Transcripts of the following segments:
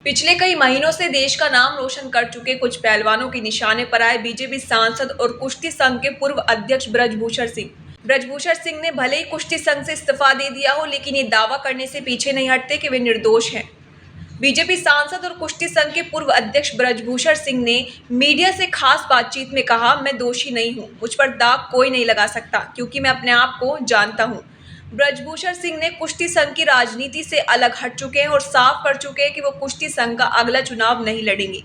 पिछले कई महीनों से देश का नाम रोशन कर चुके कुछ पहलवानों के निशाने पर आए बीजेपी सांसद और कुश्ती संघ के पूर्व अध्यक्ष ब्रजभूषण सिंह। ब्रजभूषण सिंह ने भले ही कुश्ती संघ से इस्तीफा दे दिया हो, लेकिन ये दावा करने से पीछे नहीं हटते कि वे निर्दोष हैं। बीजेपी सांसद और कुश्ती संघ के पूर्व अध्यक्ष ब्रजभूषण सिंह ने मीडिया से खास बातचीत में कहा, मैं दोषी नहीं हूं, मुझ पर दाग कोई नहीं लगा सकता क्योंकि मैं अपने आप को जानता हूं। ब्रजभूषण सिंह ने कुश्ती संघ की राजनीति से अलग हट चुके हैं और साफ कर चुके हैं कि वो कुश्ती संघ का अगला चुनाव नहीं लड़ेंगे,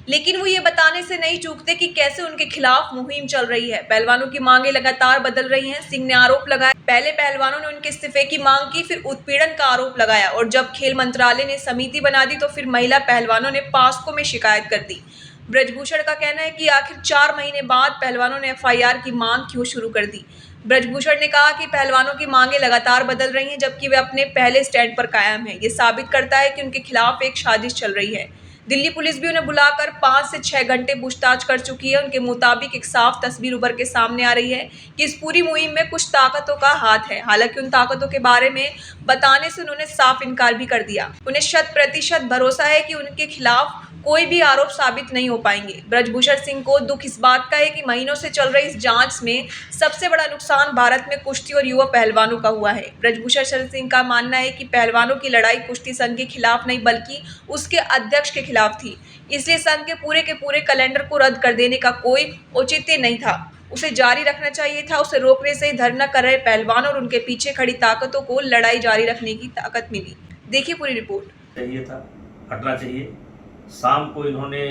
लेकिन वो ये बताने से नहीं चूकते कि कैसे उनके खिलाफ मुहिम चल रही है। पहलवानों की मांगे लगातार बदल रही हैं। सिंह ने आरोप लगाया, पहले पहलवानों ने उनके इस्तीफे की मांग की, फिर उत्पीड़न का आरोप लगाया और जब खेल मंत्रालय ने समिति बना दी तो फिर महिला पहलवानों ने पास्को में शिकायत कर दी। ब्रजभूषण का कहना है कि आखिर 4 महीने बाद पहलवानों ने FIR की मांग क्यों शुरू कर दी। ब्रजभूषण ने कहा कि पहलवानों की मांगे लगातार बदल रही हैं जबकि वे अपने पहले स्टैंड पर कायम हैं। ये साबित करता है कि उनके खिलाफ एक साजिश चल रही है। दिल्ली पुलिस भी उन्हें बुलाकर 5 से 6 घंटे पूछताछ कर चुकी है। उनके मुताबिक एक साफ तस्वीर उभर के सामने आ रही है कि इस पूरी मुहिम में कुछ ताकतों का हाथ है। हालांकि उन ताकतों के बारे में बताने से उन्होंने साफ इनकार भी कर दिया। उन्हें 100% भरोसा है कि उनके खिलाफ कोई भी आरोप साबित नहीं हो पाएंगे। ब्रजभूषण सिंह को दुख इस बात का है कि महीनों से चल रही इस जांच में सबसे बड़ा नुकसान भारत में कुश्ती और युवा पहलवानों का हुआ है। ब्रजभूषण सिंह का मानना है कि पहलवानों की लड़ाई कुश्ती संघ के खिलाफ नहीं बल्कि उसके अध्यक्ष के खिलाफ थी, इसलिए संघ के पूरे कैलेंडर को रद्द कर देने का कोई औचित्य नहीं था। उसे जारी रखना चाहिए था। उसे रोकने से ही धरना कर रहे पहलवान और उनके पीछे खड़ी ताकतों को लड़ाई जारी रखने की ताकत मिली। देखिए पूरी रिपोर्ट। चाहिए था, हटना चाहिए। शाम को इन्होंने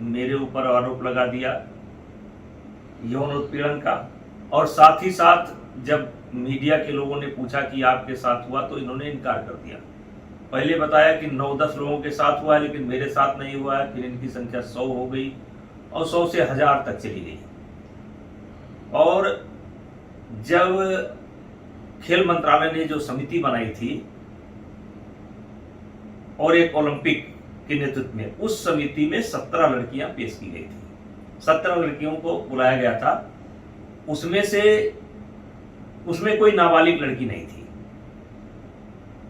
मेरे ऊपर आरोप लगा दिया यौन उत्पीड़न का, और साथ ही साथ जब मीडिया के लोगों ने पूछा कि आपके साथ हुआ तो इन्होंने इनकार कर दिया। पहले बताया कि 9-10 लोगों के साथ हुआ है, लेकिन मेरे साथ नहीं हुआ है। फिर इनकी संख्या 100 हो गई और 100 से 1000 तक चली गई। और जब खेल मंत्रालय ने जो समिति बनाई थी और एक ओलंपिक के नेतृत्व में, उस समिति में 17 लड़कियां पेश की गई थी। 17 लड़कियों को बुलाया गया था। उसमें कोई नाबालिग लड़की नहीं थी।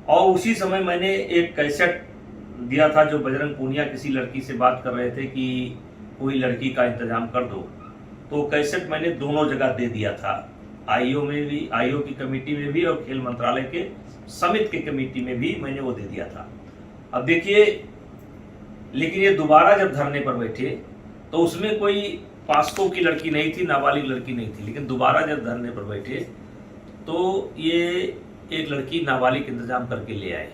और उसी समय मैंने एक कैसेट दिया था जो बजरंग पूनिया किसी लड़की से बात कर रहे थे कि कोई लड़की का इंतजाम कर दो, तो कैसेट मैंने दोनों जगह दे दिया था, आईओ में भी, आईओ की कमेटी में भी और खेल मंत्रालय के समिति की कमेटी में भी मैंने वो दे दिया था। अब देखिए, लेकिन ये दोबारा जब धरने पर बैठे तो उसमें कोई पास्को की लड़की नहीं थी, नाबालिग लड़की नहीं थी, लेकिन दोबारा जब धरने पर बैठे तो ये एक लड़की नाबालिग इंतजाम करके ले आए।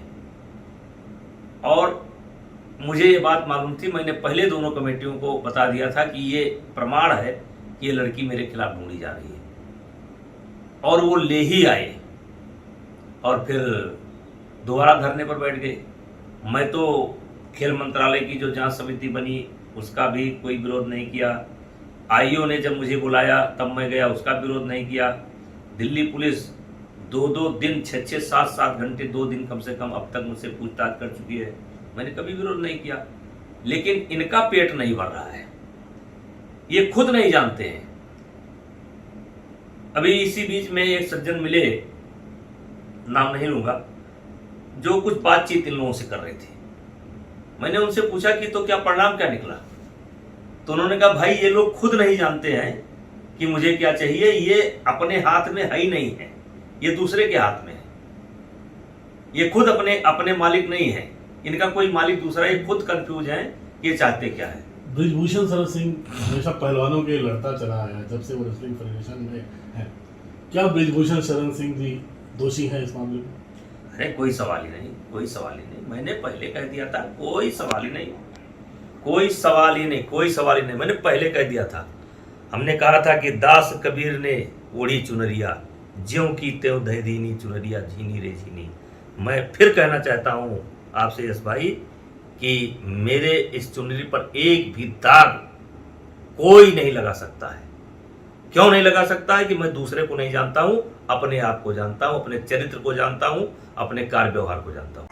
और मुझे ये बात मालूम थी, मैंने पहले दोनों कमेटियों को बता दिया था कि ये प्रमाण है कि ये लड़की मेरे खिलाफ ढूंढी जा रही है, और वो ले ही आए और फिर दोबारा धरने पर बैठ गए। मैं तो खेल मंत्रालय की जो जांच समिति बनी उसका भी कोई विरोध नहीं किया। आईओ ने जब मुझे बुलाया तब मैं गया, उसका विरोध नहीं किया। दिल्ली पुलिस 2-2 दिन, 6-6, 7-7 घंटे, 2 दिन कम से कम अब तक मुझसे पूछताछ कर चुकी है, मैंने कभी विरोध नहीं किया। लेकिन इनका पेट नहीं भर रहा है, ये खुद नहीं जानते हैं। अभी इसी बीच में एक सज्जन मिले, नाम नहीं लूंगा, जो कुछ बातचीत इन लोगों से कर रहे थे। मैंने उनसे पूछा कि तो क्या परिणाम क्या निकला, तो उन्होंने कहा भाई ये लोग खुद नहीं जानते हैं कि मुझे क्या चाहिए, ये अपने हाथ में है ही नहीं है, ये दूसरे के हाथ में है। ये खुद अपने मालिक नहीं है, इनका कोई मालिक दूसरा, ये खुद कंफ्यूज है ये चाहते क्या है। ब्रजभूषण शरण सिंह हमेशा पहलवानों के लड़ता चला आया जब से वो रेसलिंग फेडरेशन में है। क्या ब्रजभूषण शरण सिंह जी दोषी हैं इस मामले में? अरे कोई सवाल ही नहीं, कोई सवाल ही नहीं। मैंने पहले कह दिया था, कोई सवाल ही नहीं, कोई सवाल ही नहीं, कोई सवाल ही नहीं। मैंने पहले कह दिया था। हमने कहा था कि दास कबीर ने ओढ़ी चुनरिया, ज्यों की त्यों दे दीनी चुनरिया, झीनी रे झीनी। मैं फिर कहना चाहता हूँ आपसे यश भाई कि मेरे इस चुनरी पर एक भी दाग कोई नहीं लगा सकता है। क्यों नहीं लगा सकता है? कि मैं दूसरे को नहीं जानता हूं, अपने आप को जानता हूं, अपने चरित्र को जानता हूं, अपने कार्य व्यवहार को जानता हूं।